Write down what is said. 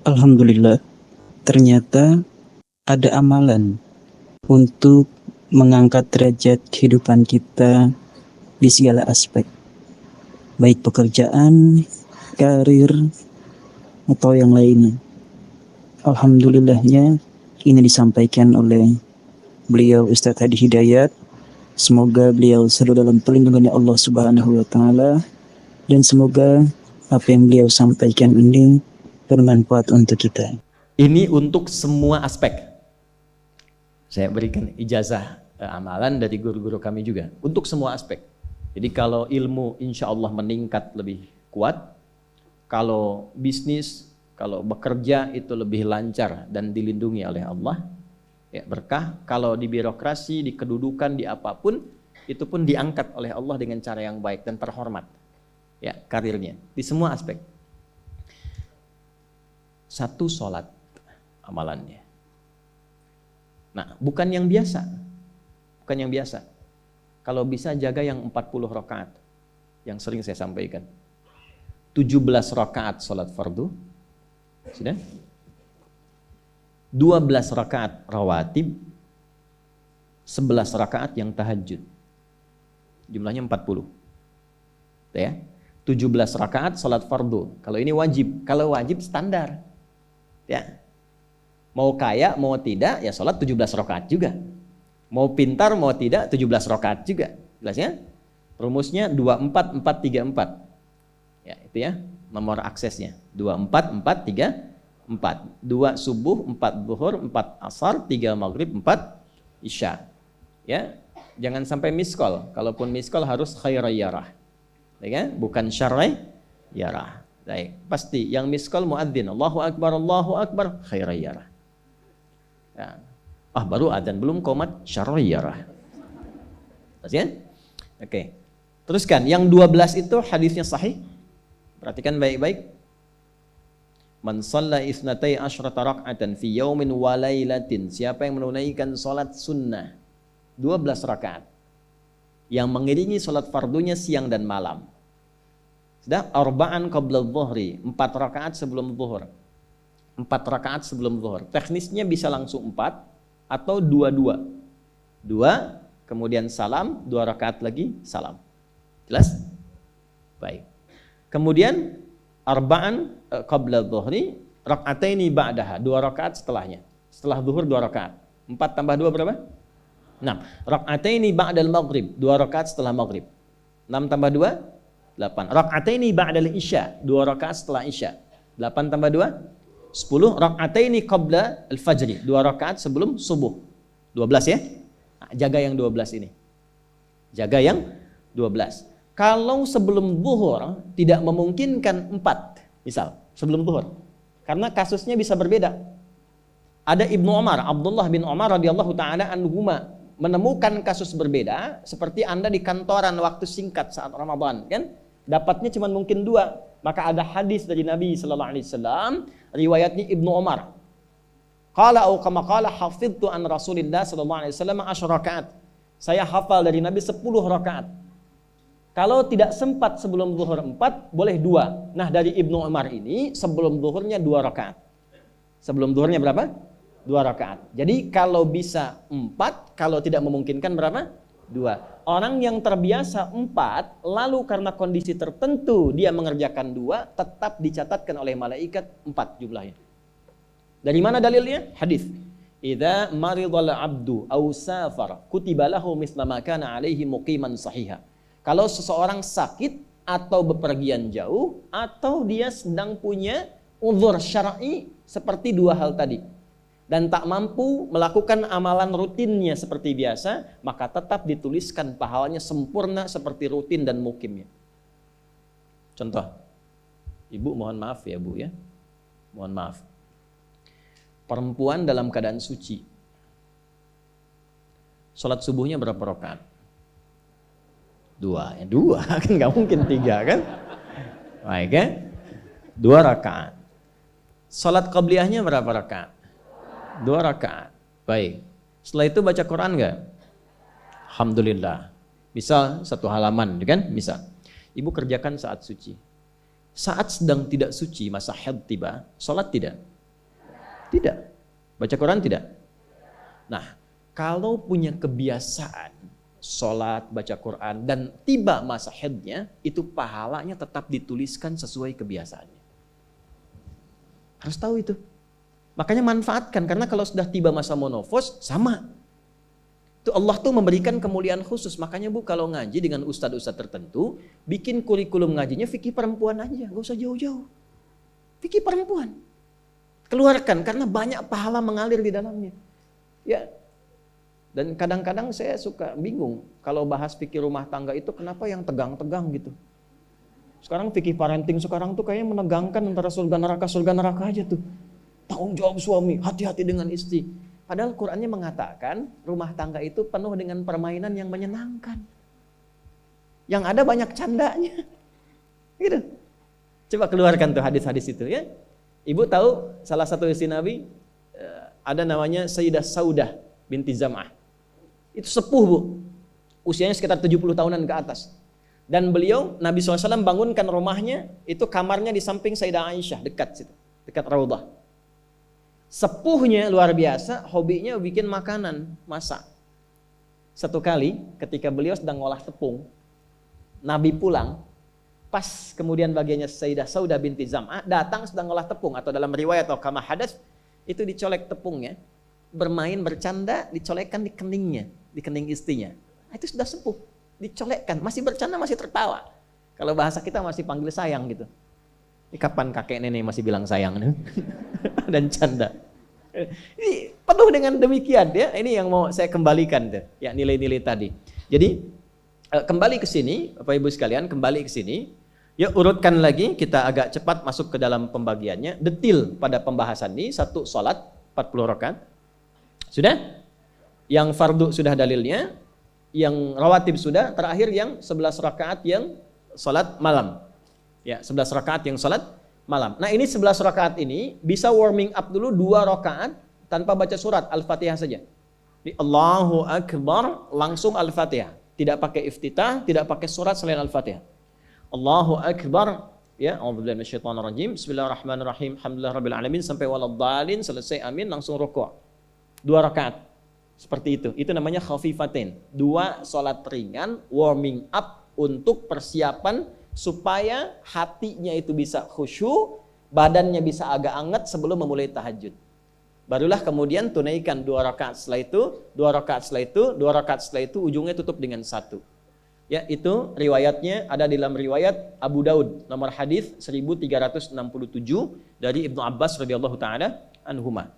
Alhamdulillah, ternyata ada amalan untuk mengangkat derajat kehidupan kita di segala aspek, baik pekerjaan, karir, atau yang lainnya. Alhamdulillahnya ini disampaikan oleh beliau Ustadz Hadi Hidayat. Semoga beliau selalu dalam perlindungan Allah Subhanahu wa Ta'ala, dan semoga apa yang beliau sampaikan ini bermanfaat untuk kita. Ini untuk semua aspek. Saya berikan ijazah amalan dari guru-guru kami juga untuk semua aspek. Jadi kalau ilmu insya Allah meningkat lebih kuat, kalau bisnis, kalau bekerja itu lebih lancar dan dilindungi oleh Allah, ya berkah. Kalau di birokrasi, di kedudukan, di apapun, itu pun diangkat oleh Allah dengan cara yang baik dan terhormat. Ya, karirnya di semua aspek. Satu sholat amalannya. Nah, bukan yang biasa. Bukan yang biasa. Kalau bisa jaga yang 40 rakaat yang sering saya sampaikan. 17 rakaat sholat fardu. Sudah? 12 rakaat rawatib. 11 rakaat yang tahajud. Jumlahnya 40. Ya. 17 rakaat sholat fardu. Kalau ini wajib. Kalau wajib standar. Ya. Mau kaya, mau tidak, ya sholat 17 rakaat juga. Mau pintar, mau tidak, 17 rakaat juga. Jelas ya? Rumusnya 24, 4, 3, 4. Ya, itu ya. Nomor aksesnya. 24, 4, 3, 4. 2 subuh, 4 zuhur, 4 asar, 3 maghrib, 4 isya. Ya. Jangan sampai miskol. Kalaupun miskol harus khairayyarah. Ya kan? Bukan syarrayyarah. Baik, pasti yang miskol muadzin, Allahu akbar, khairayyarah. Ya. Baru adzan belum qomat syarrayyarah. Pasti kan? Oke. Teruskan, yang 12 itu hadisnya sahih. Perhatikan baik-baik. Man shalla isnatai asyrata rak'atan fi yaumin wa lailatin. Siapa yang menunaikan salat sunnah 12 rakaat yang mengiringi salat fardunya siang dan malam. Sudah, arba'an qabla dhuhri, 4 rakaat sebelum zuhur. 4 rakaat sebelum zuhur. Teknisnya bisa langsung 4 atau 2-2. 2, kemudian salam, 2 rakaat lagi, salam. Jelas? Baik. Kemudian arba'an qabla dhuhri, rak'ataini ba'daha, 2 rakaat setelahnya. Setelah zuhur 2 rakaat. 4 tambah 2 berapa? 6. Rak'ataini ba'dal maghrib, 2 rakaat setelah maghrib. 6 tambah 2, 8. Rak'ataini ba'dal isya, 2 rakaat setelah isya. 8 tambah 2, 10. Rak'ataini qabla al-fajri, 2 rakaat sebelum subuh. 12 ya. Nah, jaga yang 12 ini. Jaga yang 12. Kalau sebelum zuhur tidak memungkinkan 4, misal sebelum zuhur. Karena kasusnya bisa berbeda. Ada Ibnu Umar, Abdullah bin Umar radhiyallahu taala anhuma, menemukan kasus berbeda seperti Anda di kantoran waktu singkat saat Ramadan, kan? Dapatnya cuma mungkin 2. Maka ada hadis dari Nabi sallallahu alaihi wasallam, riwayatnya Ibnu Umar. Qala au kama qala hafidtu an Rasulillah sallallahu alaihi wasallam 10 rakaat. Saya hafal dari Nabi 10 rakaat. Kalau tidak sempat sebelum zuhur 4, boleh 2. Nah, dari Ibnu Umar ini sebelum zuhurnya 2 rakaat. Sebelum zuhurnya berapa? 2 rakaat. Jadi kalau bisa 4, kalau tidak memungkinkan berapa? 2. Orang yang terbiasa 4, lalu karena kondisi tertentu dia mengerjakan 2, tetap dicatatkan oleh malaikat 4 jumlahnya. Dari mana dalilnya? Hadis. Idza maridal abdu aw safara kutiba lahu misla ma kana alaihi muqiman sahiha. Kalau seseorang sakit atau bepergian jauh atau dia sedang punya uzur syar'i seperti 2 hal tadi dan tak mampu melakukan amalan rutinnya seperti biasa, maka tetap dituliskan pahalanya sempurna seperti rutin dan mukimnya. Contoh, ibu mohon maaf ya bu ya, mohon maaf. Perempuan dalam keadaan suci, sholat subuhnya berapa rakaat? 2, ya 2 kan nggak mungkin 3 kan? Baik ya, 2 rakaat. Sholat qabliyahnya berapa rakaat? 2 rakaat. Baik. Setelah itu baca Quran nggak? Alhamdulillah. Bisa 1 halaman, kan? Bisa. Ibu kerjakan saat suci. Saat sedang tidak suci, masa haid tiba, sholat tidak? Tidak. Baca Quran tidak? Nah, kalau punya kebiasaan sholat, baca Quran, dan tiba masa haidnya, itu pahalanya tetap dituliskan sesuai kebiasaannya. Harus tahu itu. Makanya manfaatkan, karena kalau sudah tiba masa monofos, sama. Itu Allah tuh memberikan kemuliaan khusus. Makanya Bu, kalau ngaji dengan ustadz-ustadz tertentu, bikin kurikulum ngajinya fikih perempuan aja, gak usah jauh-jauh. Fikih perempuan. Keluarkan, karena banyak pahala mengalir di dalamnya. Ya. Dan kadang-kadang saya suka bingung, kalau bahas fikih rumah tangga itu kenapa yang tegang-tegang gitu. Sekarang fikih parenting sekarang tuh kayaknya menegangkan antara surga neraka aja tuh. Tanggung jawab suami, hati-hati dengan istri. Padahal Qur'annya mengatakan rumah tangga itu penuh dengan permainan yang menyenangkan. Yang ada banyak candanya. Gitu. Coba keluarkan tuh hadis-hadis itu ya. Ibu tahu salah satu istri Nabi ada namanya Sayyidah Saudah binti Zam'ah. Itu sepuh Bu. Usianya sekitar 70 tahunan ke atas. Dan beliau Nabi SAW bangunkan rumahnya, itu kamarnya di samping Sayyidah Aisyah, dekat situ, dekat Raudhah. Sepuhnya luar biasa, hobinya bikin makanan, masak. Satu kali ketika beliau sedang ngolah tepung, Nabi pulang, pas kemudian bagiannya Sayyidah Saudah binti Zam'ah datang sedang ngolah tepung, atau dalam riwayat atau kama hadas itu dicolek tepungnya, bermain bercanda, dicolekkan di keningnya, di kening istrinya. Nah, itu sudah sepuh, dicolekkan, masih bercanda, masih tertawa. Kalau bahasa kita masih panggil sayang gitu. Ini kapan kakek nenek masih bilang sayang dan canda. Ini penuh dengan demikian ya. Ini yang mau saya kembalikan tuh, ya nilai-nilai tadi. Jadi kembali ke sini, Bapak Ibu sekalian, kembali ke sini. Ya urutkan lagi, kita agak cepat masuk ke dalam pembagiannya. Detil pada pembahasan ini, satu salat 40 rakaat. Sudah? Yang fardu sudah dalilnya, yang rawatib sudah, terakhir yang 11 rakaat yang salat malam. Ya, 11 rakaat yang salat malam. Nah, ini 11 rakaat ini bisa warming up dulu 2 rakaat tanpa baca surat Al-Fatihah saja. Di Allahu Akbar langsung Al-Fatihah, tidak pakai iftitah, tidak pakai surat selain Al-Fatihah. Allahu Akbar, ya, a'udzubillahi minasyaitonirrajim. Bismillahirrahmanirrahim. Alhamdulillahirabbil alamin sampai waladhdallin, selesai amin langsung rukuk. 2 rakaat. Seperti itu. Itu namanya khafifatain. 2 salat ringan warming up untuk persiapan supaya hatinya itu bisa khusyuk, badannya bisa agak anget sebelum memulai tahajud. Barulah kemudian tunaikan 2 rakaat setelah itu, 2 rakaat setelah itu, 2 rakaat setelah itu, ujungnya tutup dengan 1. Ya, itu riwayatnya ada dalam riwayat Abu Daud, nomor hadis 1367 dari Ibnu Abbas radhiyallahu taala anhuma.